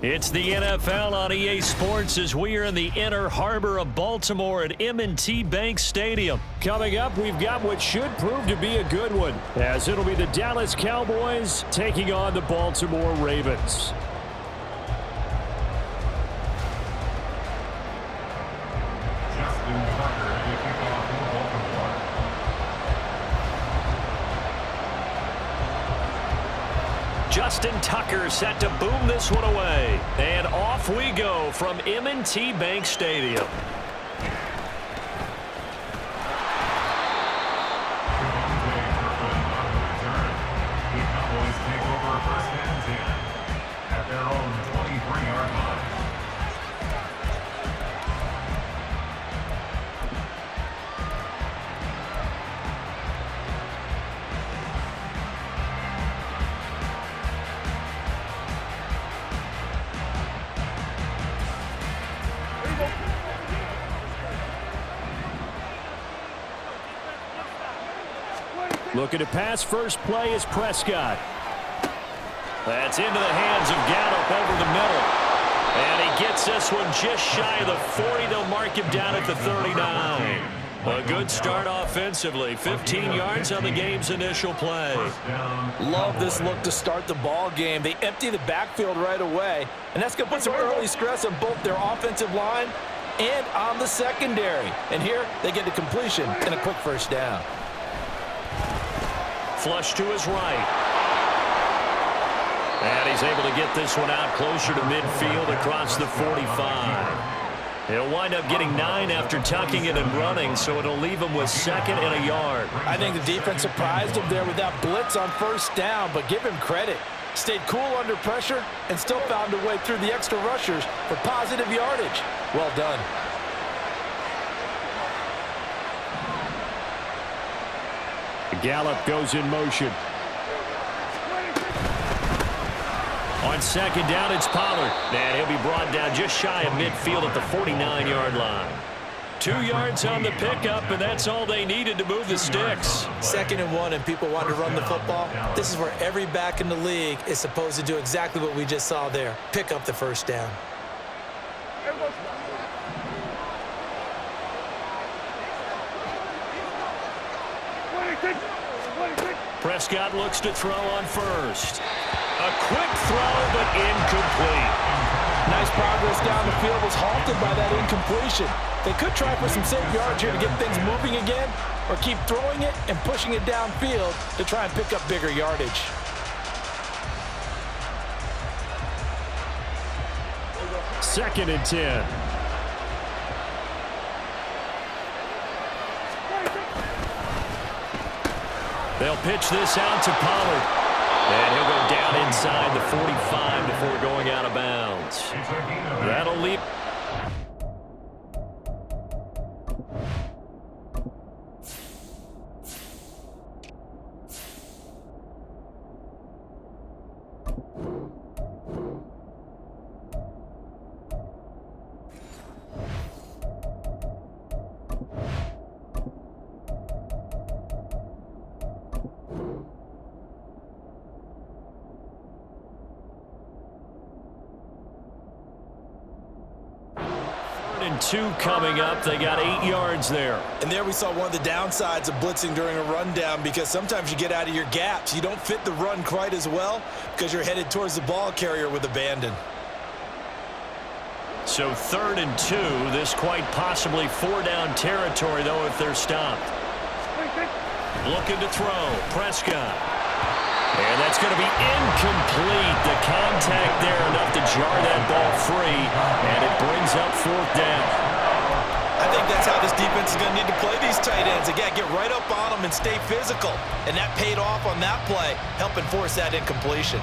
It's the NFL on EA Sports as we are in the inner harbor of Baltimore at M&T Bank Stadium. Coming up, we've got what should prove to be a good one, as it'll be the Dallas Cowboys taking on the Baltimore Ravens. Justin Tucker set to boom this one away. And off we go from M&T Bank Stadium. Looking to pass first play is Prescott. That's into the hands of Gallup over the middle. And he gets this one just shy of the 40. They'll mark him down at the 39. A good start offensively. 15 yards on the game's initial play. Love this look to start the ball game. They empty the backfield right away. And that's going to put some early stress on both their offensive line and on the secondary. And here they get the completion and a quick first down. Flush to his right. And he's able to get this one out closer to midfield across the 45. He'll wind up getting 9 after tucking it and running, so it'll leave him with second and a yard. I think the defense surprised him there with that blitz on first down, but give him credit. Stayed cool under pressure and still found a way through the extra rushers for positive yardage. Well done. Gallup goes in motion. On second down, it's Pollard. And he'll be brought down just shy of midfield at the 49-yard line. 2 yards on the pickup, and that's all they needed to move the sticks. 2nd and 1, and people want to run the football. This is where every back in the league is supposed to do exactly what we just saw there. Pick up the first down. Prescott looks to throw on first. A quick throw, but incomplete. Nice progress down the field, was halted by that incompletion. They could try for some safe yards here to get things moving again, or keep throwing it and pushing it downfield to try and pick up bigger yardage. Second and 10. They'll pitch this out to Pollard. And he'll go down inside the 45 before going out of bounds. That'll leave. And 2 coming up. They got 8 yards there. And there we saw one of the downsides of blitzing during a rundown, because sometimes you get out of your gaps. You don't fit the run quite as well because you're headed towards the ball carrier with abandon. So 3rd and 2. This quite possibly 4-down territory, though, if they're stopped. Looking to throw. Prescott. And that's going to be incomplete. The contact there enough to jar that ball free, and it brings up 4th down. I think that's how this defense is going to need to play these tight ends. Again, get right up on them and stay physical. And that paid off on that play, helping force that incompletion.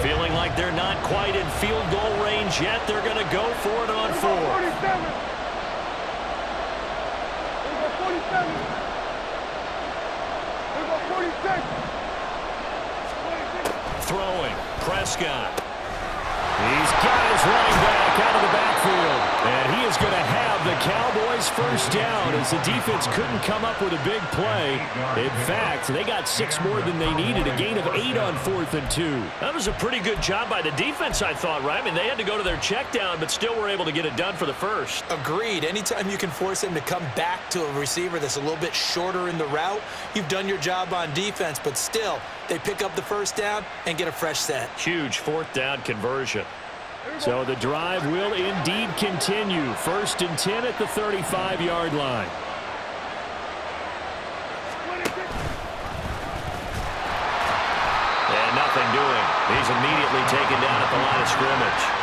Feeling like they're not quite in field goal range yet. They're going to go for it on 4. There's a 47. There's a 46. Prescott. He's got his running back out of the backfield. And he is going to have the Cowboys first down as the defense couldn't come up with a big play. In fact, they got 6 more than they needed, a gain of 8 on 4th and 2. That was a pretty good job by the defense, I thought, right? I mean, they had to go to their check down, but still were able to get it done for the first. Agreed. Anytime you can force them to come back to a receiver that's a little bit shorter in the route, you've done your job on defense, but still, they pick up the first down and get a fresh set. Huge 4th down conversion. So the drive will indeed continue. 1st and 10 at the 35-yard line. And nothing doing. He's immediately taken down at the line of scrimmage.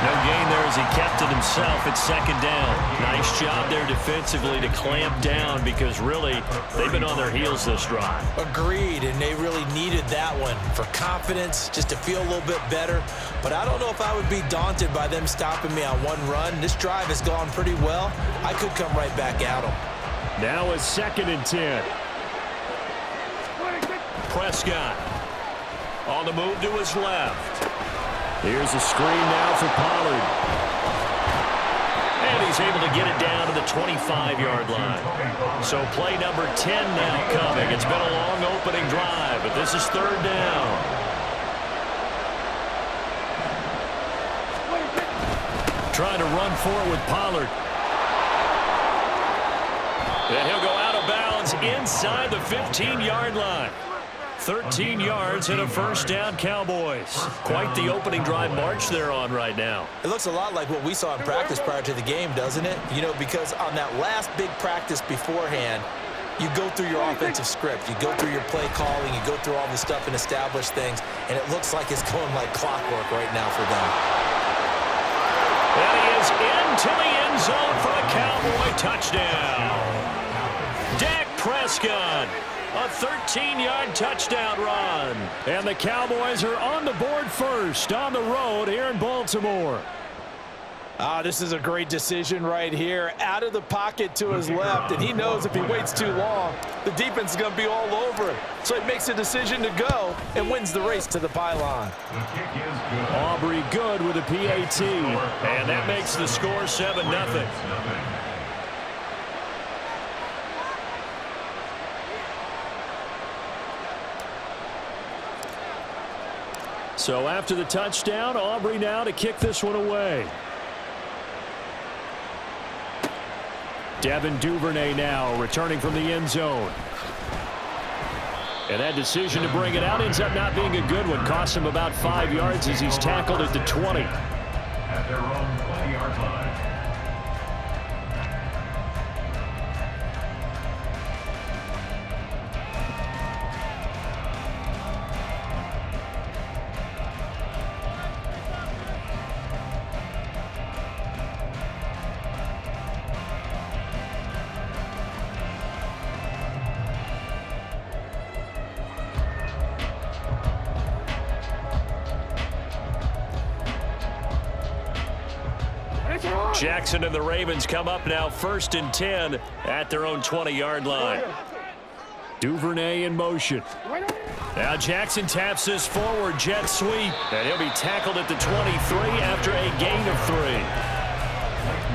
No gain there as he kept it himself at 2nd down. Nice job there defensively to clamp down because really they've been on their heels this drive. Agreed, and they really needed that one for confidence, just to feel a little bit better. But I don't know if I would be daunted by them stopping me on one run. This drive has gone pretty well. I could come right back at them. Now it's 2nd and 10. Prescott on the move to his left. Here's a screen now for Pollard. And he's able to get it down to the 25-yard line. So play number 10 now coming. It's been a long opening drive, but this is 3rd down. Trying to run forward with Pollard. And he'll go out of bounds inside the 15-yard line. 13 yards and a first down, Cowboys. Quite the opening drive march they're on right now. It looks a lot like what we saw in practice prior to the game, doesn't it? You know, because on that last big practice beforehand, you go through your offensive script. You go through your play calling. You go through all the stuff and establish things. And it looks like it's going like clockwork right now for them. And he is into the end zone for a Cowboy touchdown. Dak Prescott. A 13-yard touchdown run. And the Cowboys are on the board first on the road here in Baltimore. This is a great decision right here. Out of the pocket to his left, and he knows if he waits too long, the defense is going to be all over him. So he makes a decision to go and wins the race to the pylon. Aubrey good with a PAT. And that makes the score 7-0. So after the touchdown, Aubrey now to kick this one away. Devin Duvernay now returning from the end zone. And that decision to bring it out ends up not being a good one. Costs him about 5 yards as he's tackled at the 20. At their own 20-yard line. Jackson and the Ravens come up now 1st and 10 at their own 20-yard line. Duvernay in motion. Now Jackson taps this forward jet sweep, and he'll be tackled at the 23 after a gain of 3.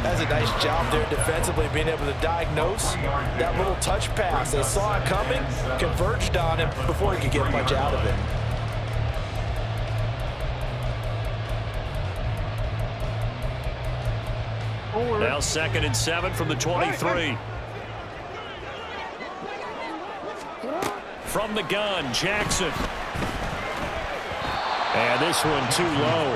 That's a nice job there defensively, being able to diagnose that little touch pass. They saw it coming, converged on him before he could get much out of it. Now 2nd and 7 from the 23. From the gun, Jackson. And this one too low.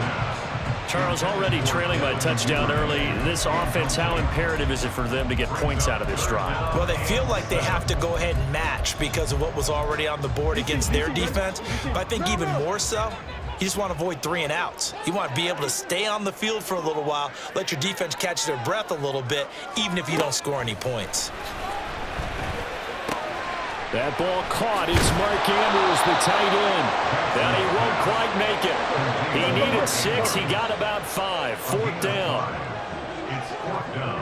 Charles, already trailing by a touchdown early. This offense, how imperative is it for them to get points out of this drive? Well, they feel like they have to go ahead and match because of what was already on the board against their defense. But I think even more so, you just want to avoid 3 and outs. You want to be able to stay on the field for a little while, let your defense catch their breath a little bit, even if you don't score any points. That ball caught. It's Mark Andrews, the tight end. And he won't quite make it. He needed 6. He got about 5. 4th down. It's 4th down.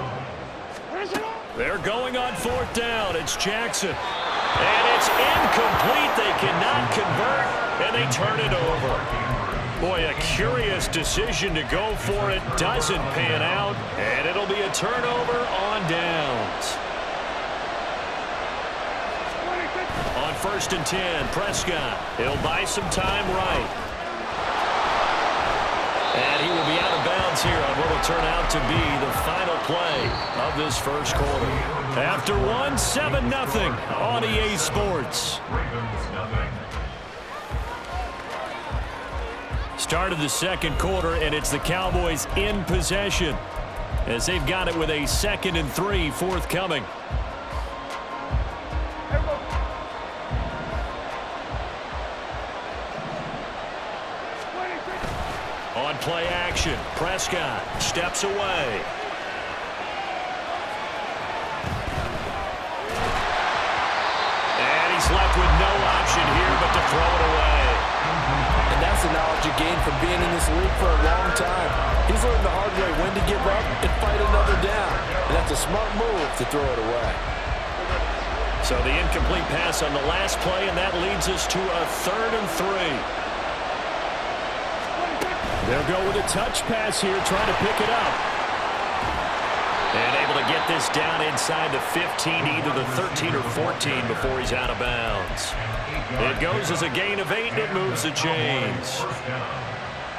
They're going on 4th down. It's Jackson. And it's incomplete. They cannot convert, and they turn it over. Boy, a curious decision to go for it. Doesn't pan out, and it'll be a turnover on downs. On 1st and 10, Prescott. He'll buy some time right. And he will be out of bounds here on what will turn out to be the final play of this first quarter. After one, 7-0 on EA Sports. Start of the second quarter, and it's the Cowboys in possession as they've got it with a 2nd and 3 forthcoming. On play action, Prescott steps away. And he's left with no option here but to throw it away. And that's the knowledge you gain from being in this league for a long time. He's learned the hard way when to give up and fight another down. And that's a smart move to throw it away. So the incomplete pass on the last play, and that leads us to a 3rd and 3. They'll go with a touch pass here, trying to pick it up. And able to get this down inside the 15, either the 13 or 14 before he's out of bounds. It goes as a gain of 8, and it moves the chains.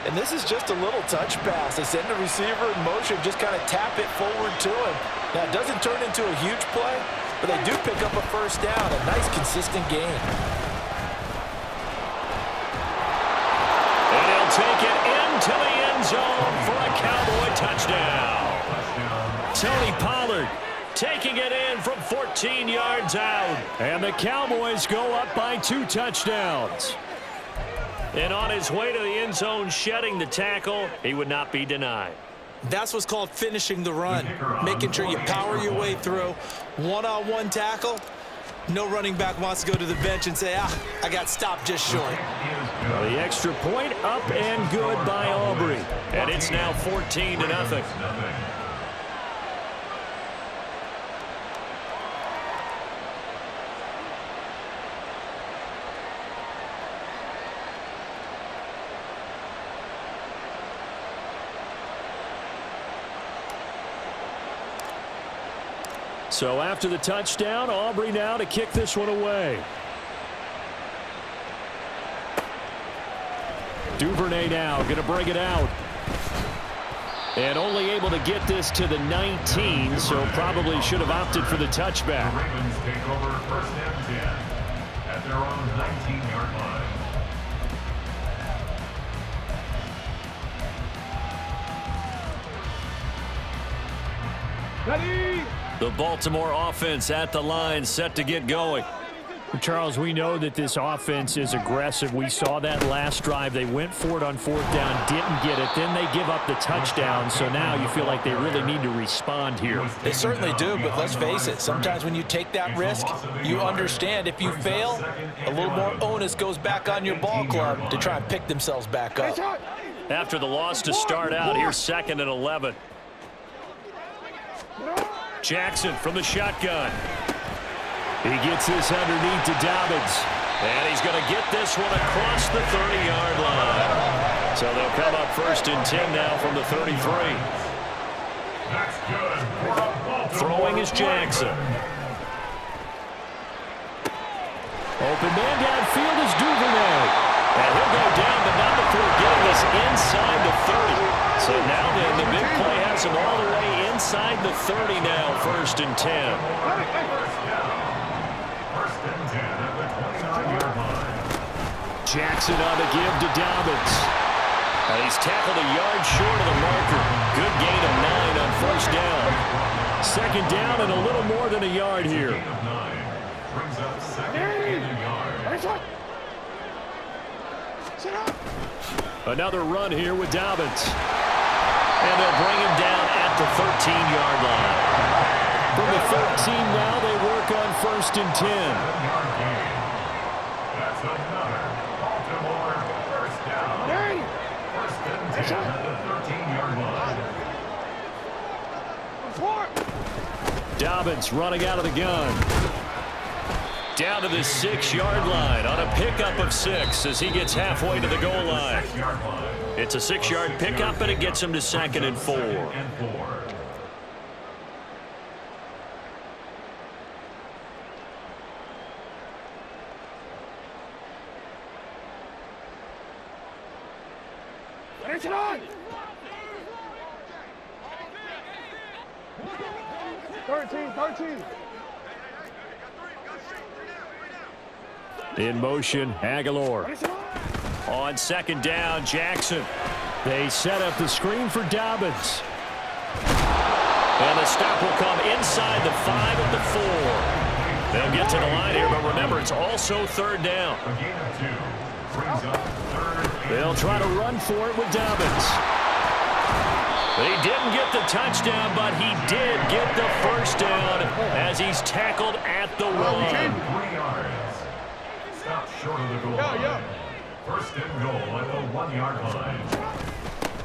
And this is just a little touch pass. They send the receiver in motion, just kind of tap it forward to him. Now, it doesn't turn into a huge play, but they do pick up a first down, a nice, consistent gain. And he'll take it into the end zone for a Cowboy touchdown. Tony Pollard taking it in from 14 yards out. And the Cowboys go up by 2 touchdowns. And on his way to the end zone, shedding the tackle, he would not be denied. That's what's called finishing the run, making sure you power your way through. One-on-one tackle. No running back wants to go to the bench and say, I got stopped just short. The extra point up and good by Aubrey. And it's now 14-0. So after the touchdown, Aubrey now to kick this one away. Duvernay now going to bring it out. And only able to get this to the 19, so probably should have opted for the touchback. The Ravens take over 1st and 10 at their own 19-yard line. Ready? The Baltimore offense at the line, set to get going. Charles, we know that this offense is aggressive. We saw that last drive. They went for it on 4th down, didn't get it. Then they give up the touchdown. So now you feel like they really need to respond here. They certainly do, but let's face it. Sometimes when you take that risk, you understand if you fail, a little more onus goes back on your ball club to try and pick themselves back up. After the loss to start out, here's 2nd and 11. Jackson from the shotgun. He gets this underneath to Dobbins. And he's going to get this one across the 30-yard line. So they'll come up 1st and 10 now from the 33. That's good. Throwing is Jackson. Open man downfield is Duvernay. And he'll go down, but not before getting this inside the 30. So now then, the big play has him all the way inside the 30 now, 1st and 10. Jackson on the give to Dobbins. And he's tackled a yard short of the marker. Good gain of 9 on 1st down. 2nd down and a little more than a yard here. Brings up 2nd and a yard. Another run here with Dobbins. And they'll bring him down at the 13-yard line. From the 13 now, they work on 1st and 10. That's another Baltimore 1st down. 1st and 10 at the 13-yard line. Dobbins running out of the gun. Down to the 6-yard line on a pickup of 6 as he gets halfway to the goal line. It's a 6-yard pickup, and it gets him to 2nd and 4. Finish it on! 13. In motion, Aguilar. On 2nd down, Jackson. They set up the screen for Dobbins. And the stop will come inside the 5 at the 4. They'll get to the line here, but remember, it's also 3rd down. They'll try to run for it with Dobbins. He didn't get the touchdown, but he did get the 1st down as he's tackled at the 1. Stop short of the goal line. 1st and goal at the 1-yard line.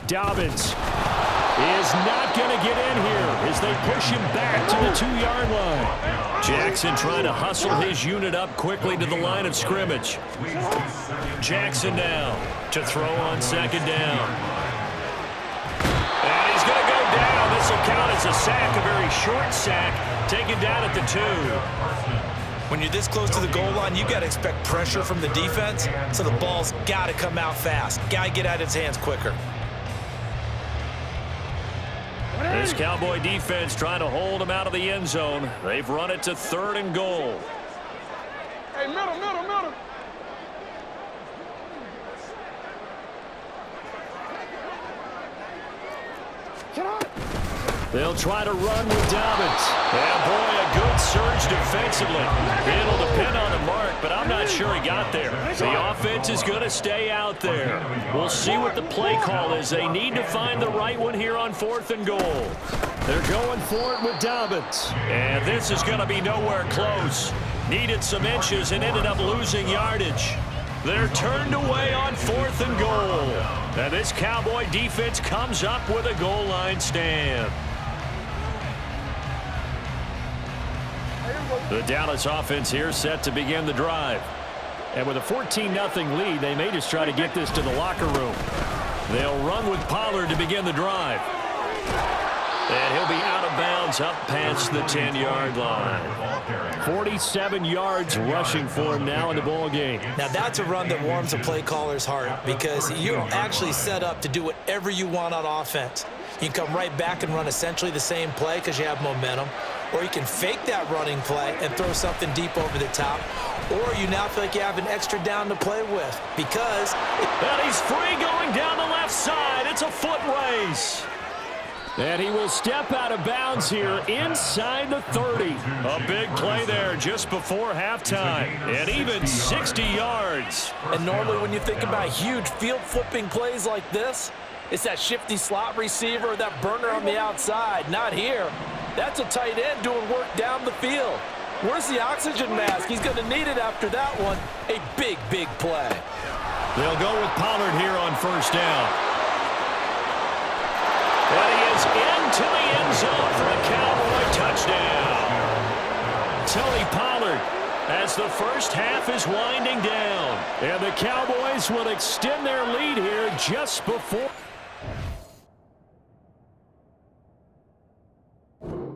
Dobbins is not going to get in here as they push him back to the 2-yard line. Jackson trying to hustle his unit up quickly to the line of scrimmage. Jackson now to throw on 2nd down. And he's going to go down. This will count as a sack, a very short sack, taken down at the 2. When you're this close to the goal line, you got to expect pressure from the defense, so the ball's got to come out fast. Got to get out of his hands quicker. This Cowboy defense trying to hold him out of the end zone. They've run it to 3rd and goal. Hey, middle. Get on! They'll try to run with Dobbins. And boy, a good surge defensively. It'll depend on the mark, but I'm not sure he got there. The offense is going to stay out there. We'll see what the play call is. They need to find the right one here on 4th and goal. They're going for it with Dobbins. And this is going to be nowhere close. Needed some inches and ended up losing yardage. They're turned away on 4th and goal. And this Cowboy defense comes up with a goal line stand. The Dallas offense here set to begin the drive. And with a 14-0 lead, they may just try to get this to the locker room. They'll run with Pollard to begin the drive. And he'll be out of bounds up past the 10-yard line. 47 yards rushing for him now in the ball game. Now that's a run that warms a play caller's heart because you're actually set up to do whatever you want on offense. You can come right back and run essentially the same play because you have momentum. Or you can fake that running play and throw something deep over the top. Or you now feel like you have an extra down to play with because... And he's free going down the left side. It's a foot race. And he will step out of bounds here inside the 30. A big play there just before halftime. And even 60 yards. And normally when you think about huge field flipping plays like this, it's that shifty slot receiver or that burner on the outside. Not here. That's a tight end doing work down the field. Where's the oxygen mask? He's going to need it after that one. A big, big play. They'll go with Pollard here on 1st down. And he is into the end zone for a Cowboy touchdown. Tony Pollard as the first half is winding down. And the Cowboys will extend their lead here just before...